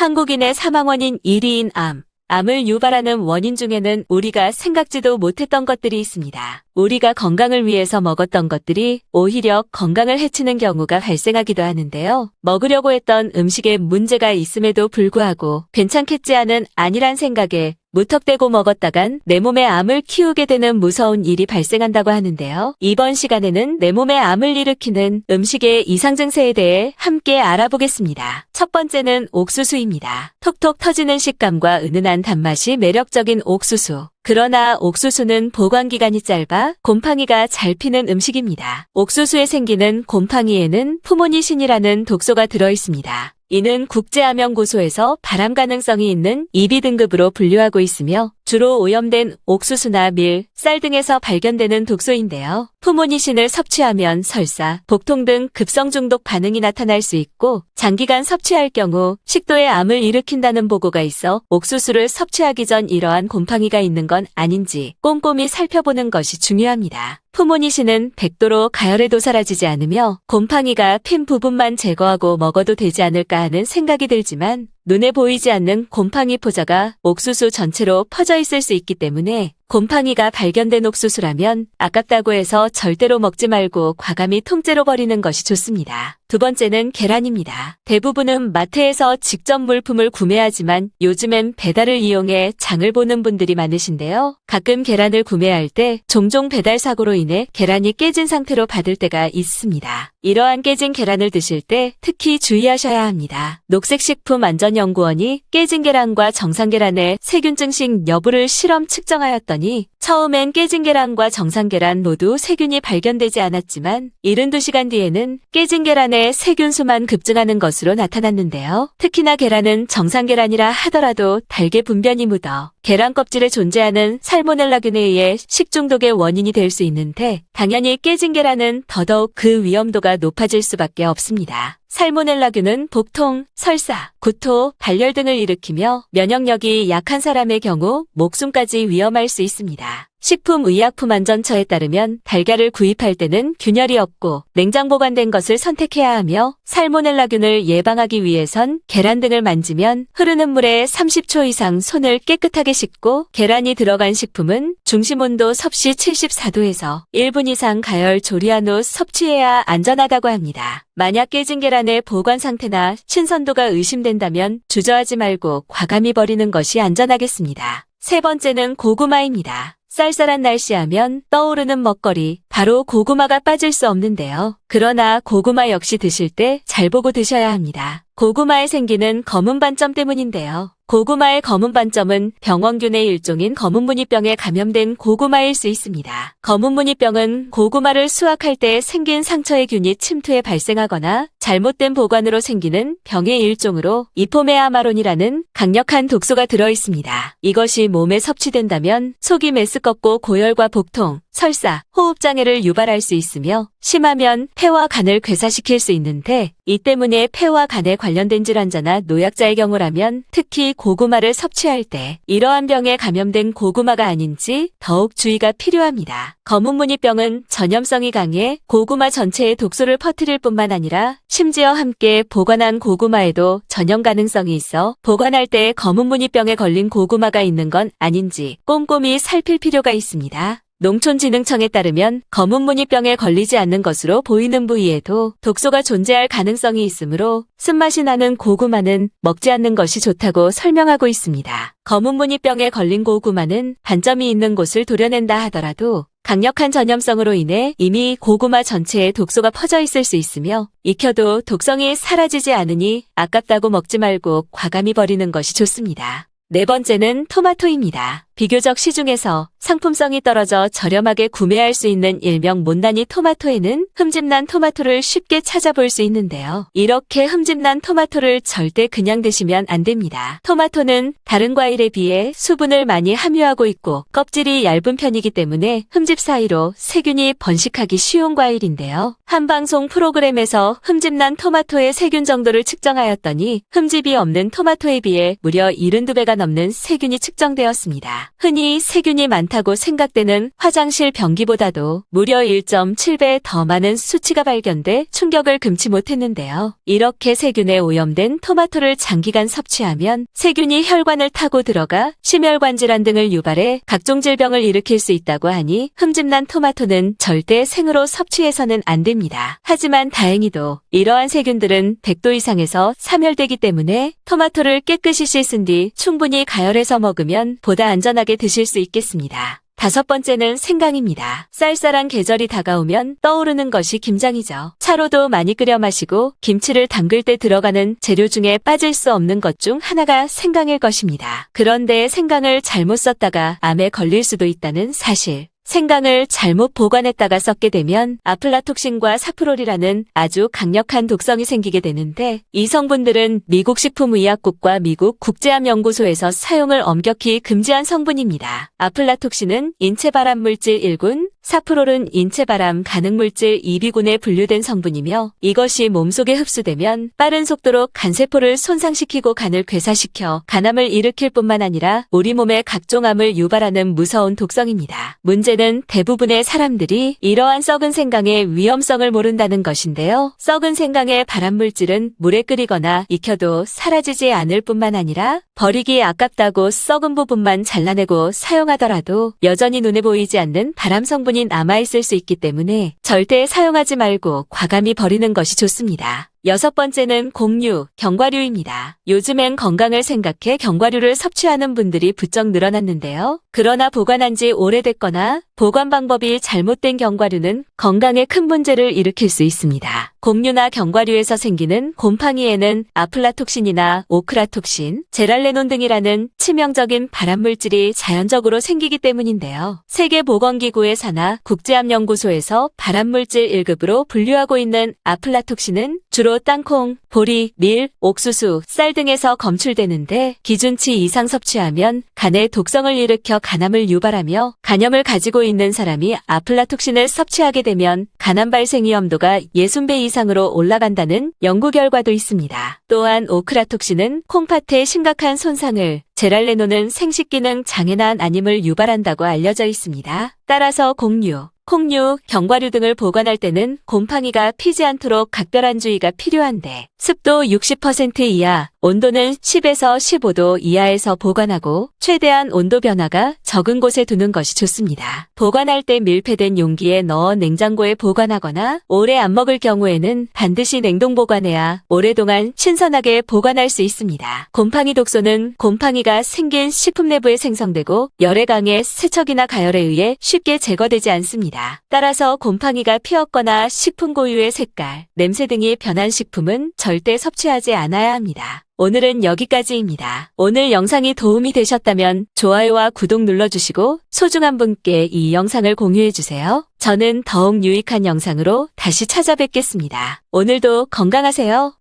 한국인의 사망 원인 1위인 암. 암을 유발하는 원인 중에는 우리가 생각지도 못했던 것들이 있습니다. 우리가 건강을 위해서 먹었던 것들이 오히려 건강을 해치는 경우가 발생하기도 하는데요. 먹으려고 했던 음식에 문제가 있음에도 불구하고 괜찮겠지 하는 아니란 생각에 무턱대고 먹었다간 내 몸에 암을 키우게 되는 무서운 일이 발생한다고 하는데요. 이번 시간에는 내 몸에 암을 일으키는 음식의 이상 증세에 대해 함께 알아보겠습니다. 첫 번째는 옥수수입니다. 톡톡 터지는 식감과 은은한 단맛이 매력적인 옥수수. 그러나 옥수수는 보관기간이 짧아 곰팡이가 잘 피는 음식입니다. 옥수수에 생기는 곰팡이에는 푸모니신이라는 독소가 들어있습니다. 이는 국제암연고소에서 발암 가능성이 있는 2B 등급으로 분류하고 있으며 주로 오염된 옥수수나 밀, 쌀 등에서 발견되는 독소인데요. 푸모니신을 섭취하면 설사, 복통 등 급성 중독 반응이 나타날 수 있고 장기간 섭취할 경우 식도에 암을 일으킨다는 보고가 있어 옥수수를 섭취하기 전 이러한 곰팡이가 있는 건 아닌지 꼼꼼히 살펴보는 것이 중요합니다. 푸모니신은 100도로 가열해도 사라지지 않으며 곰팡이가 핀 부분만 제거하고 먹어도 되지 않을까 하는 생각이 들지만 눈에 보이지 않는 곰팡이 포자가 옥수수 전체로 퍼져 있을 수 있기 때문에 곰팡이가 발견된 옥수수라면 아깝다고 해서 절대로 먹지 말고 과감히 통째로 버리는 것이 좋습니다. 두 번째는 계란입니다. 대부분은 마트에서 직접 물품을 구매하지만 요즘엔 배달을 이용해 장을 보는 분들이 많으신데요. 가끔 계란을 구매할 때 종종 배달 사고로 인해 계란이 깨진 상태로 받을 때가 있습니다. 이러한 깨진 계란을 드실 때 특히 주의하셔야 합니다. 녹색식품안전연구원이 깨진 계란과 정상 계란의 세균증식 여부를 실험 측정하였더니 처음엔 깨진 계란과 정상 계란 모두 세균이 발견되지 않았지만 72시간 뒤에는 깨진 계란의 세균수만 급증하는 것으로 나타났는데요. 특히나 계란은 정상 계란이라 하더라도 달게 분변이 묻어 계란 껍질에 존재하는 살모넬라균에 의해 식중독의 원인이 될 수 있는데 당연히 깨진 계란은 더더욱 그 위험도가 높아질 수밖에 없습니다. 살모넬라균은 복통, 설사, 구토, 발열 등을 일으키며 면역력이 약한 사람의 경우 목숨까지 위험할 수 있습니다. 식품의약품안전처에 따르면 달걀을 구입할 때는 균열이 없고 냉장 보관된 것을 선택해야 하며 살모넬라균을 예방하기 위해선 계란 등을 만지면 흐르는 물에 30초 이상 손을 깨끗하게 씻고 계란이 들어간 식품은 중심온도 섭씨 74도에서 1분 이상 가열 조리한 후 섭취해야 안전하다고 합니다. 만약 깨진 계란의 보관 상태나 신선도가 의심된다면 주저하지 말고 과감히 버리는 것이 안전하겠습니다. 세 번째는 고구마입니다. 쌀쌀한 날씨하면 떠오르는 먹거리, 바로 고구마가 빠질 수 없는데요. 그러나 고구마 역시 드실 때 잘 보고 드셔야 합니다. 고구마에 생기는 검은 반점 때문인데요. 고구마의 검은 반점은 병원균의 일종인 검은무늬병에 감염된 고구마일 수 있습니다. 검은무늬병은 고구마를 수확할 때 생긴 상처의 균이 침투해 발생하거나 잘못된 보관으로 생기는 병의 일종으로 이포메아마론이라는 강력한 독소가 들어있습니다. 이것이 몸에 섭취된다면 속이 메스껍고 고열과 복통, 설사, 호흡장애를 유발할 수 있으며 심하면 폐와 간을 괴사시킬 수 있는데 이 때문에 폐와 간에 관련된 질환자나 노약자의 경우라면 특히 고구마를 섭취할 때 이러한 병에 감염된 고구마가 아닌지 더욱 주의가 필요합니다. 검은무늬병은 전염성이 강해 고구마 전체에 독소를 퍼뜨릴 뿐만 아니라 심지어 함께 보관한 고구마에도 전염 가능성이 있어 보관할 때 검은무늬병에 걸린 고구마가 있는 건 아닌지 꼼꼼히 살필 필요가 있습니다. 농촌진흥청에 따르면 검은무늬병에 걸리지 않는 것으로 보이는 부위에도 독소가 존재할 가능성이 있으므로 쓴맛이 나는 고구마는 먹지 않는 것이 좋다고 설명하고 있습니다. 검은무늬병에 걸린 고구마는 반점이 있는 곳을 도려낸다 하더라도 강력한 전염성으로 인해 이미 고구마 전체에 독소가 퍼져 있을 수 있으며 익혀도 독성이 사라지지 않으니 아깝다고 먹지 말고 과감히 버리는 것이 좋습니다. 네 번째는 토마토입니다. 비교적 시중에서 상품성이 떨어져 저렴하게 구매할 수 있는 일명 못난이 토마토에는 흠집난 토마토를 쉽게 찾아볼 수 있는데요. 이렇게 흠집난 토마토를 절대 그냥 드시면 안 됩니다. 토마토는 다른 과일에 비해 수분을 많이 함유하고 있고 껍질이 얇은 편이기 때문에 흠집 사이로 세균이 번식하기 쉬운 과일인데요. 한 방송 프로그램에서 흠집난 토마토의 세균 정도를 측정하였더니 흠집이 없는 토마토에 비해 무려 72배가 넘는 세균이 측정되었습니다. 흔히 세균이 많다고 생각되는 화장실 변기보다도 무려 1.7배 더 많은 수치가 발견돼 충격을 금치 못했는데요. 이렇게 세균에 오염된 토마토를 장기간 섭취하면 세균이 혈관을 타고 들어가 심혈관 질환 등을 유발해 각종 질병을 일으킬 수 있다고 하니 흠집난 토마토는 절대 생으로 섭취해서는 안 됩니다. 하지만 다행히도 이러한 세균들은 100도 이상에서 사멸되기 때문에 토마토를 깨끗이 씻은 뒤 충분히 가열해서 먹으면 보다 안전하게 드실 수 있겠습니다. 5번째는 생강입니다. 쌀쌀한 계절이 다가오면 떠오르는 것이 김장이죠. 차로도 많이 끓여 마시고 김치를 담글 때 들어가는 재료 중에 빠질 수 없는 것 중 하나가 생강일 것입니다. 그런데 생강을 잘못 썼다가 암에 걸릴 수도 있다는 사실. 생강을 잘못 보관했다가 썩게 되면 아플라톡신과 사프롤이라는 아주 강력한 독성이 생기게 되는데 이 성분들은 미국 식품의약국과 미국 국제암연구소에서 사용을 엄격히 금지한 성분입니다. 아플라톡신은 인체발암물질 1군, 사프롤은 인체발암 가능물질 2비군에 분류된 성분이며 이것이 몸속에 흡수되면 빠른 속도로 간세포를 손상시키고 간을 괴사시켜 간암을 일으킬 뿐만 아니라 우리 몸에 각종 암을 유발하는 무서운 독성입니다. 문제는 대부분의 사람들이 이러한 썩은 생강의 위험성을 모른다는 것인데요. 썩은 생강의 발암물질은 물에 끓이거나 익혀도 사라지지 않을 뿐만 아니라 버리기 아깝다고 썩은 부분만 잘라내고 사용하더라도 여전히 눈에 보이지 않는 발암 성분이 남아있을 수 있기 때문에 절대 사용하지 말고 과감히 버리는 것이 좋습니다. 6번째는 곡류, 견과류입니다. 요즘엔 건강을 생각해 견과류를 섭취하는 분들이 부쩍 늘어났는데요. 그러나 보관한 지 오래됐거나 보관 방법이 잘못된 견과류는 건강에 큰 문제를 일으킬 수 있습니다. 곡류나 견과류에서 생기는 곰팡이에는 아플라톡신이나 오크라톡신, 제랄레논 등이라는 치명적인 발암물질이 자연적으로 생기기 때문인데요. 세계보건기구의 산하 국제암연구소에서 발암물질 1급으로 분류하고 있는 아플라톡신은 주로 땅콩, 보리, 밀, 옥수수, 쌀 등에서 검출되는데 기준치 이상 섭취하면 간에 독성을 일으켜 간암을 유발하며 간염을 가지고 있는 사람이 아플라톡신을 섭취하게 되면 간암 발생 위험도가 60배 이상으로 올라간다는 연구 결과도 있습니다. 또한 오크라톡신은 콩팥에 심각한 손상을, 제랄레논은 생식기능 장애나 아님을 유발한다고 알려져 있습니다. 따라서 곡류, 콩류, 견과류 등을 보관할 때는 곰팡이가 피지 않도록 각별한 주의가 필요한데 습도 60% 이하, 온도는 10에서 15도 이하에서 보관하고 최대한 온도 변화가 적은 곳에 두는 것이 좋습니다. 보관할 때 밀폐된 용기에 넣어 냉장고에 보관하거나 오래 안 먹을 경우에는 반드시 냉동 보관해야 오랫동안 신선하게 보관할 수 있습니다. 곰팡이 독소는 곰팡이가 생긴 식품 내부에 생성되고 열에 강해 세척이나 가열에 의해 쉽게 제거되지 않습니다. 따라서 곰팡이가 피었거나 식품 고유의 색깔, 냄새 등이 변한 식품은 절대 섭취하지 않아야 합니다. 오늘은 여기까지입니다. 오늘 영상이 도움이 되셨다면 좋아요와 구독 눌러주시고 소중한 분께 이 영상을 공유해주세요. 저는 더욱 유익한 영상으로 다시 찾아뵙겠습니다. 오늘도 건강하세요.